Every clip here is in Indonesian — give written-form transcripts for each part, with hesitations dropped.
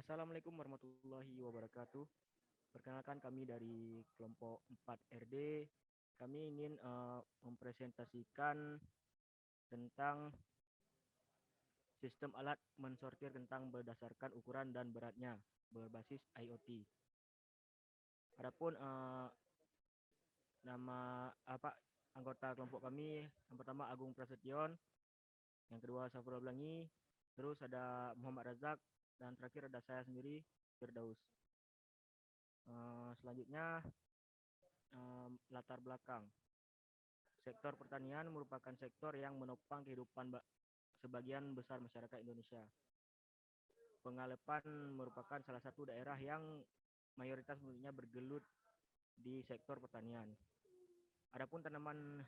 Assalamualaikum warahmatullahi wabarakatuh. Perkenalkan kami dari kelompok 4 RD. Kami ingin mempresentasikan tentang sistem alat mensortir kentang berdasarkan ukuran dan beratnya berbasis IoT. Adapun nama anggota kelompok kami, yang pertama Agung Prasetyon, yang kedua Safrul Blangi, terus ada Muhammad Razak, dan terakhir ada saya sendiri, Firdaus. Selanjutnya latar belakang. Sektor pertanian merupakan sektor yang menopang kehidupan sebagian besar masyarakat Indonesia. Pengalepan merupakan salah satu daerah yang mayoritas penduduknya bergelut di sektor pertanian. Adapun tanaman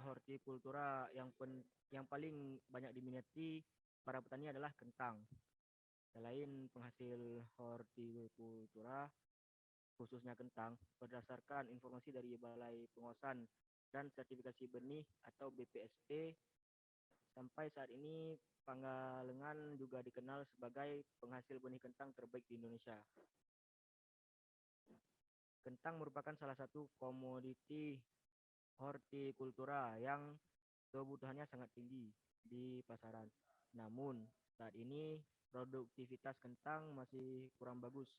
hortikultura yang paling banyak diminati para petani adalah kentang. Selain penghasil hortikultura, khususnya kentang, berdasarkan informasi dari Balai Pengawasan dan Sertifikasi Benih atau BPSP, sampai saat ini Pangalengan juga dikenal sebagai penghasil benih kentang terbaik di Indonesia. Kentang merupakan salah satu komoditi hortikultura yang kebutuhannya sangat tinggi di pasaran. Namun, saat ini produktivitas kentang masih kurang bagus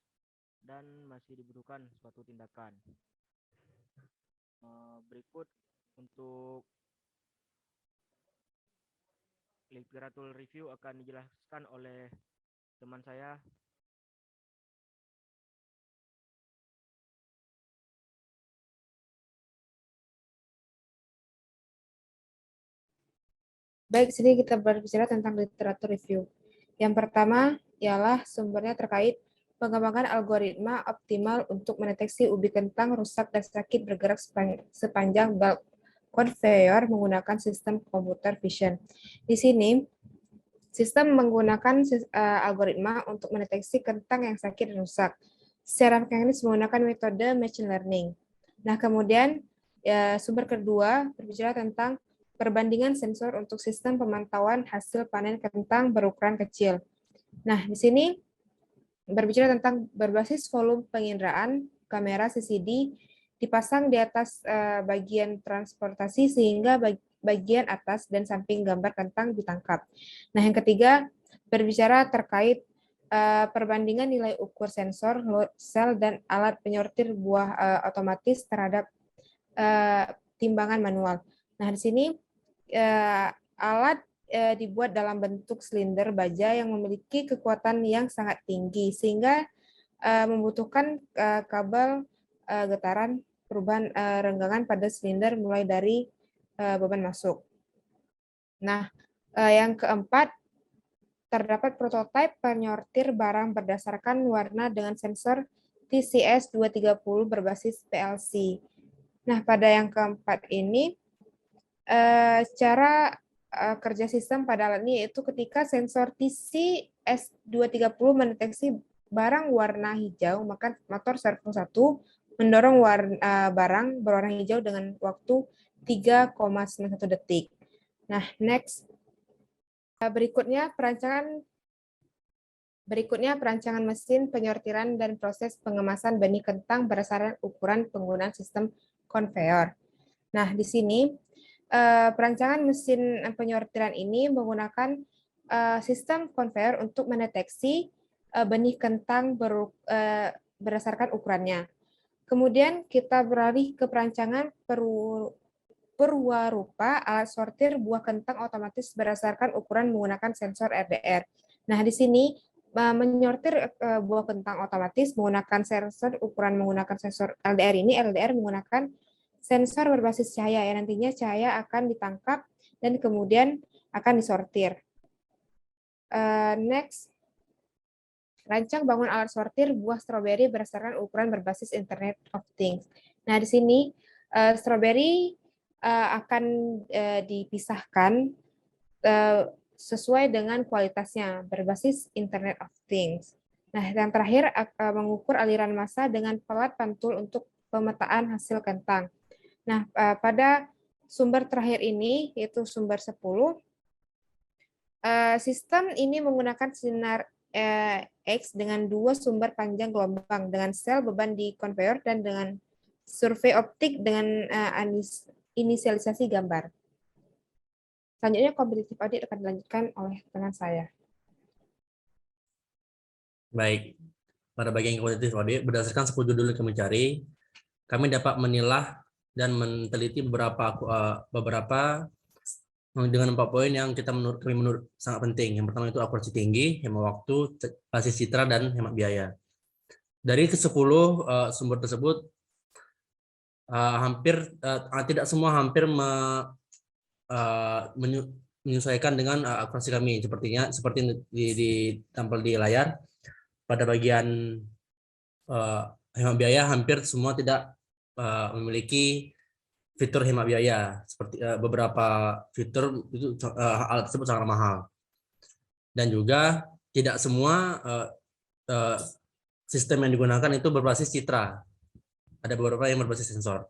dan masih dibutuhkan suatu tindakan. Berikut untuk literatur review akan dijelaskan oleh teman saya. Baik, sini kita berbicara tentang literatur review. Yang pertama ialah sumbernya terkait pengembangan algoritma optimal untuk mendeteksi ubi kentang rusak dan sakit bergerak sepanjang belt conveyor menggunakan sistem computer vision. Di sini, sistem menggunakan algoritma untuk mendeteksi kentang yang sakit dan rusak. Secara mekanis menggunakan metode machine learning. Nah, kemudian sumber kedua berbicara tentang perbandingan sensor untuk sistem pemantauan hasil panen kentang berukuran kecil. Nah, di sini berbicara tentang berbasis volume penginderaan, kamera CCD dipasang di atas bagian transportasi sehingga bagian atas dan samping gambar kentang ditangkap. Nah, yang ketiga berbicara terkait perbandingan nilai ukur sensor, load cell, dan alat penyortir buah otomatis terhadap timbangan manual. Nah, di sini alat dibuat dalam bentuk silinder baja yang memiliki kekuatan yang sangat tinggi sehingga membutuhkan kabel getaran perubahan renggangan pada silinder mulai dari beban masuk. Nah, yang keempat, terdapat prototipe penyortir barang berdasarkan warna dengan sensor TCS 230 berbasis PLC. Nah, pada yang keempat ini, cara kerja sistem pada alat ini yaitu ketika sensor TCS230 mendeteksi barang warna hijau, maka motor servo 1 mendorong barang berwarna hijau dengan waktu 3,91 detik. Nah, next. Berikutnya perancangan mesin penyortiran dan proses pengemasan benih kentang berdasarkan ukuran penggunaan sistem konveyor. Nah, di sini perancangan mesin penyortiran ini menggunakan sistem konveyor untuk mendeteksi benih kentang berdasarkan ukurannya. Kemudian kita beralih ke perancangan perwarupa alat sortir buah kentang otomatis berdasarkan ukuran menggunakan sensor LDR. Nah, di sini menyortir buah kentang otomatis menggunakan sensor ukuran menggunakan sensor LDR ini, LDR menggunakan sensor berbasis cahaya yang nantinya cahaya akan ditangkap dan kemudian akan disortir. Next, rancang bangun alat sortir buah stroberi berdasarkan ukuran berbasis Internet of Things. Nah, di sini stroberi akan dipisahkan sesuai dengan kualitasnya berbasis Internet of Things. Nah, yang terakhir mengukur aliran massa dengan pelat pantul untuk pemetaan hasil kentang. Nah, pada sumber terakhir ini, yaitu sumber 10, sistem ini menggunakan sinar X dengan 2 sumber panjang gelombang, dengan sel beban di konveyor, dan dengan survei optik dengan inisialisasi gambar. Selanjutnya, competitive audit akan dilanjutkan oleh teman saya. Baik, pada bagian kuantitatif audit, berdasarkan 10 judul yang kami cari, kami dapat menilah dan meneliti beberapa dengan 4 poin yang kami menurut sangat penting. Yang pertama itu akurasi tinggi, hemat waktu, basis citra, dan hemat biaya. Dari ke-10 sumber tersebut, tidak semua hampir menyesuaikan dengan akurasi kami, seperti ditampil di layar. Pada bagian hemat biaya, hampir semua tidak memiliki fitur hemat biaya, seperti beberapa fitur itu alat tersebut sangat mahal, dan juga tidak semua sistem yang digunakan itu berbasis citra. Ada beberapa yang berbasis sensor.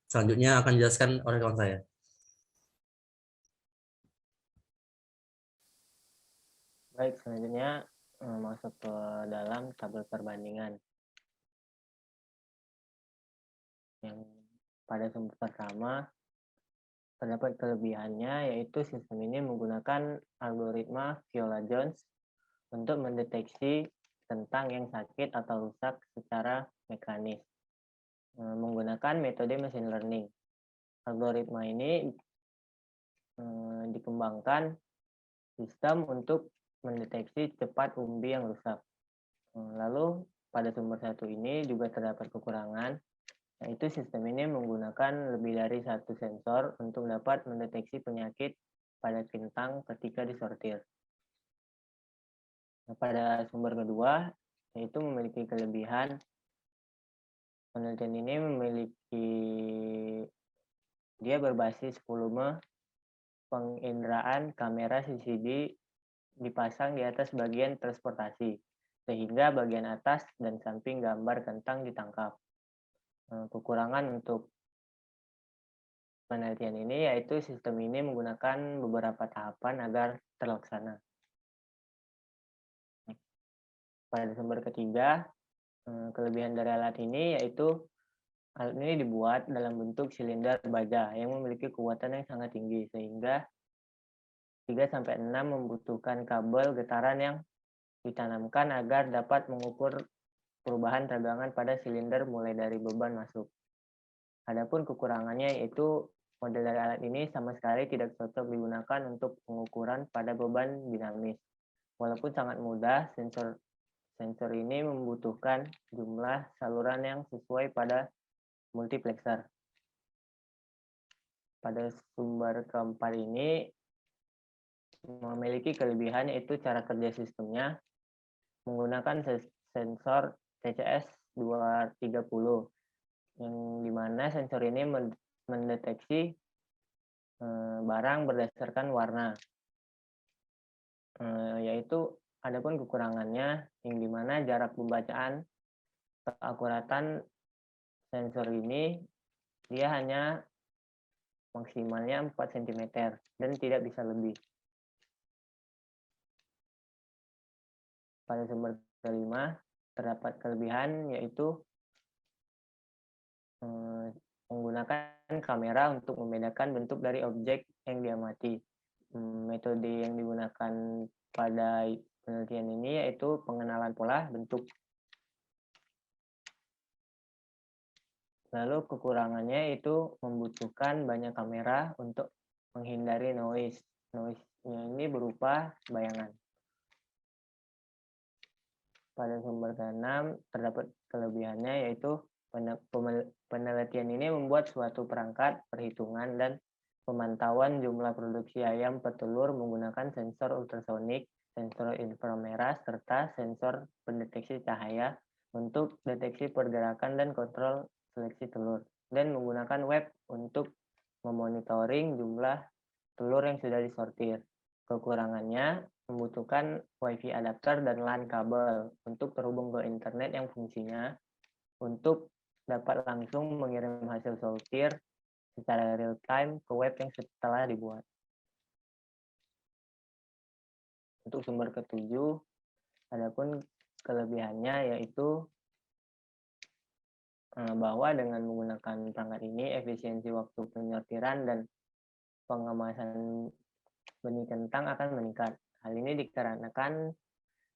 Selanjutnya akan dijelaskan oleh kawan saya. Baik, selanjutnya masuk ke dalam tabel perbandingan. Yang pada sumber pertama terdapat kelebihannya, yaitu sistem ini menggunakan algoritma Viola-Jones untuk mendeteksi tentang yang sakit atau rusak secara mekanis menggunakan metode machine learning. Algoritma ini dikembangkan sistem untuk mendeteksi cepat umbi yang rusak. Lalu pada sumber satu ini juga terdapat kekurangan, yaitu sistem ini menggunakan lebih dari satu sensor untuk dapat mendeteksi penyakit pada kentang ketika disortir. Nah, pada sumber kedua, yaitu memiliki kelebihan, penelitian ini dia berbasis volume penginderaan kamera CCD dipasang di atas bagian transportasi, sehingga bagian atas dan samping gambar kentang ditangkap. Kekurangan untuk penelitian ini yaitu sistem ini menggunakan beberapa tahapan agar terlaksana. Pada sumber ketiga, kelebihan dari alat ini yaitu alat ini dibuat dalam bentuk silinder baja yang memiliki kekuatan yang sangat tinggi, sehingga 3-6 membutuhkan kabel getaran yang ditanamkan agar dapat mengukur perubahan tegangan pada silinder mulai dari beban masuk. Adapun kekurangannya yaitu model dari alat ini sama sekali tidak cocok digunakan untuk pengukuran pada beban dinamis. Walaupun sangat mudah, sensor ini membutuhkan jumlah saluran yang sesuai pada multiplexer. Pada sumber keempat ini memiliki kelebihan yaitu cara kerja sistemnya menggunakan sensor TCS 230, yang dimana sensor ini mendeteksi barang berdasarkan warna. Yaitu adapun kekurangannya yang dimana jarak pembacaan keakuratan sensor ini dia hanya maksimalnya 4 cm dan tidak bisa lebih. Pada sumber kelima terdapat kelebihan yaitu menggunakan kamera untuk membedakan bentuk dari objek yang diamati. Metode yang digunakan pada penelitian ini yaitu pengenalan pola bentuk. Lalu kekurangannya itu membutuhkan banyak kamera untuk menghindari noise. Noise-nya ini berupa bayangan. Pada sumber ke-6 terdapat kelebihannya yaitu penelitian ini membuat suatu perangkat perhitungan dan pemantauan jumlah produksi ayam petelur menggunakan sensor ultrasonik, sensor inframerah, serta sensor pendeteksi cahaya untuk deteksi pergerakan dan kontrol seleksi telur, dan menggunakan web untuk memonitoring jumlah telur yang sudah disortir. Kekurangannya membutuhkan WiFi adapter dan LAN kabel untuk terhubung ke internet yang fungsinya untuk dapat langsung mengirim hasil sortir secara real time ke web yang setelah dibuat. Untuk sumber ketujuh, adapun kelebihannya yaitu bahwa dengan menggunakan perangkat ini efisiensi waktu penyortiran dan pengemasan benih kentang akan meningkat. Hal ini dikarenakan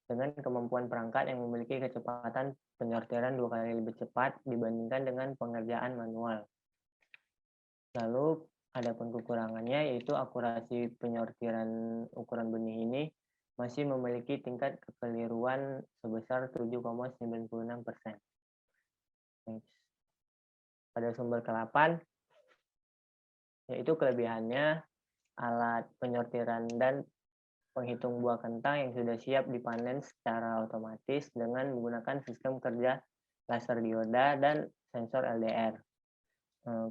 dengan kemampuan perangkat yang memiliki kecepatan penyortiran 2 kali lebih cepat dibandingkan dengan pengerjaan manual. Lalu adapun kekurangannya yaitu akurasi penyortiran ukuran benih ini masih memiliki tingkat kekeliruan sebesar 7,96%. Pada sumber ke-8, yaitu kelebihannya alat penyortiran dan penghitung buah kentang yang sudah siap dipanen secara otomatis dengan menggunakan sistem kerja laser dioda dan sensor LDR.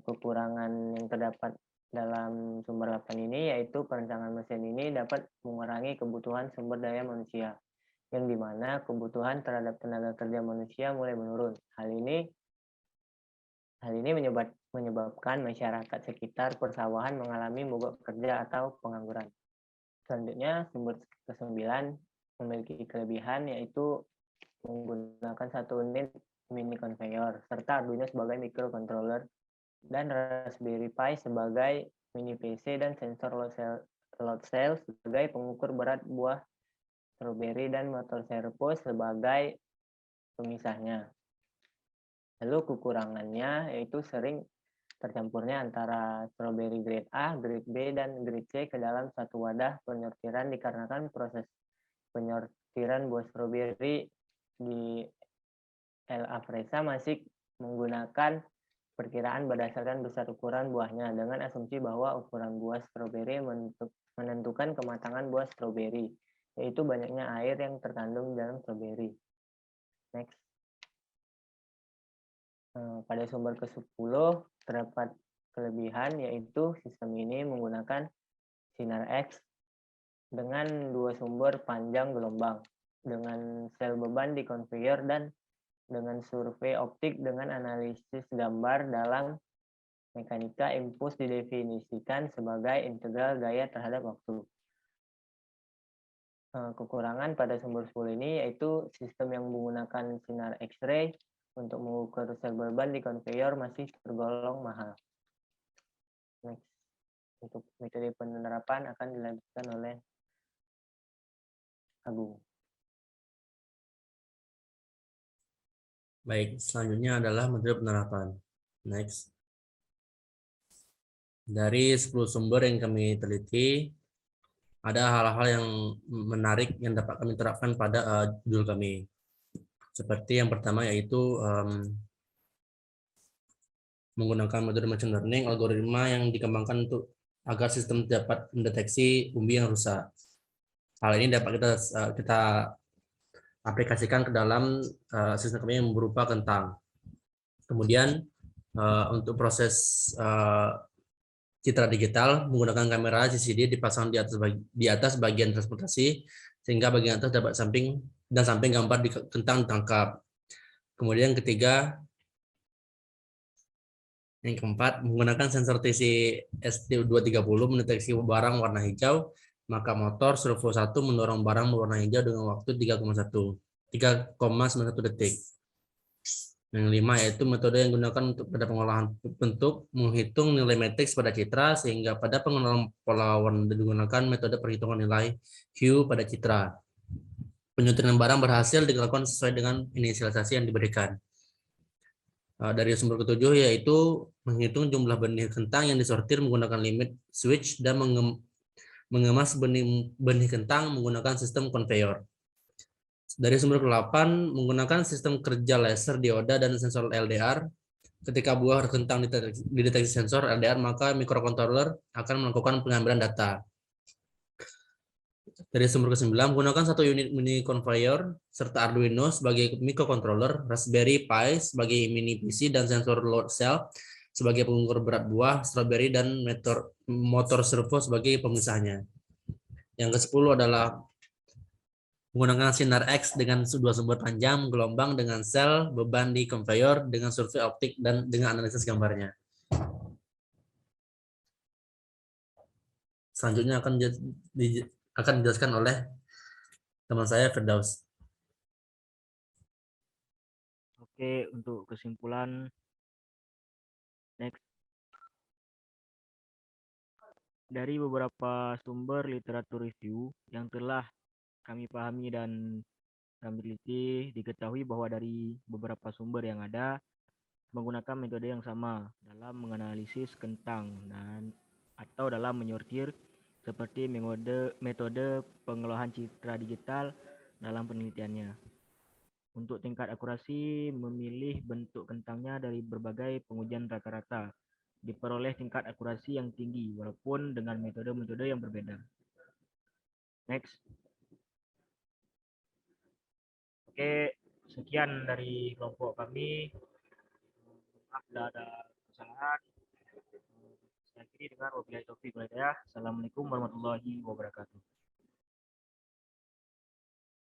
Kekurangan yang terdapat dalam sumber 8 ini yaitu perancangan mesin ini dapat mengurangi kebutuhan sumber daya manusia, yang dimana kebutuhan terhadap tenaga kerja manusia mulai menurun. Hal ini menyebabkan masyarakat sekitar persawahan mengalami mogok kerja atau pengangguran. Selanjutnya, sumber ke-9 memiliki kelebihan yaitu menggunakan 1 unit mini conveyor serta Arduino sebagai microcontroller dan Raspberry Pi sebagai mini PC dan sensor load cell sebagai pengukur berat buah stroberi dan motor servo sebagai pemisahnya. Lalu kekurangannya yaitu sering tercampurnya antara stroberi grade A, grade B, dan grade C ke dalam satu wadah penyortiran dikarenakan proses penyortiran buah stroberi di LA Fresa masih menggunakan perkiraan berdasarkan besar ukuran buahnya dengan asumsi bahwa ukuran buah stroberi menentukan kematangan buah stroberi, yaitu banyaknya air yang terkandung dalam stroberi. Next. Pada sumber ke-10 terdapat kelebihan yaitu sistem ini menggunakan sinar X dengan 2 sumber panjang gelombang, dengan sel beban di conveyor dan dengan survei optik dengan analisis gambar dalam mekanika impuls didefinisikan sebagai integral gaya terhadap waktu. Kekurangan pada sumber 10 ini yaitu sistem yang menggunakan sinar X-ray untuk mengukur sel beban di conveyor masih tergolong mahal. Next. Untuk metode penerapan akan dilanjutkan oleh Agung. Baik, selanjutnya adalah metode penerapan. Next. Dari 10 sumber yang kami teliti, ada hal-hal yang menarik yang dapat kami terapkan pada judul kami. Seperti yang pertama yaitu menggunakan metode machine learning, algoritma yang dikembangkan untuk agar sistem dapat mendeteksi umbi yang rusak. Hal ini dapat kita aplikasikan ke dalam sistem kami yang berupa kentang. Kemudian untuk proses citra digital menggunakan kamera CCD dipasang di atas bagian transportasi sehingga bagian atas dapat samping gambar di kentang ditangkap. Kemudian yang keempat menggunakan sensor TC ST230 mendeteksi barang warna hijau, maka motor servo 1 mendorong barang berwarna hijau dengan waktu 3,91 detik. Yang 5 yaitu metode yang digunakan untuk pada pengolahan bentuk, menghitung nilai matriks pada citra sehingga pada pengenalan pola warna digunakan metode perhitungan nilai hue pada citra. Penyuntikan barang berhasil dilakukan sesuai dengan inisialisasi yang diberikan. Dari sumber ketujuh yaitu menghitung jumlah benih kentang yang disortir menggunakan limit switch dan mengemas benih kentang menggunakan sistem conveyor. Dari sumber ke-8 menggunakan sistem kerja laser dioda dan sensor LDR. Ketika buah kentang dideteksi sensor LDR, maka microcontroller akan melakukan pengambilan data. Dari sumber ke-9 menggunakan 1 unit mini conveyor serta Arduino sebagai microcontroller, Raspberry Pi sebagai mini PC dan sensor load cell sebagai pengukur berat buah stroberi dan motor servo sebagai pemisahnya. Yang ke-10 adalah menggunakan sinar X dengan 2 sumber panjang gelombang dengan sel beban di conveyor dengan survei optik dan dengan analisis gambarnya. Selanjutnya akan dijelaskan oleh teman saya Firdaus. Oke, untuk kesimpulan, next. Dari beberapa sumber literatur review yang telah kami pahami dan kami teliti, diketahui bahwa dari beberapa sumber yang ada menggunakan metode yang sama dalam menganalisis kentang dan atau dalam menyortir, seperti metode pengolahan citra digital dalam penelitiannya. Untuk tingkat akurasi, memilih bentuk kentangnya dari berbagai pengujian rata-rata, diperoleh tingkat akurasi yang tinggi walaupun dengan metode-metode yang berbeda. Next. Oke, sekian dari kelompok kami. Maaf bila ada kesalahan. Saya akhiri dengan wabillahi taufiq wal hidayah. Assalamualaikum warahmatullahi wabarakatuh.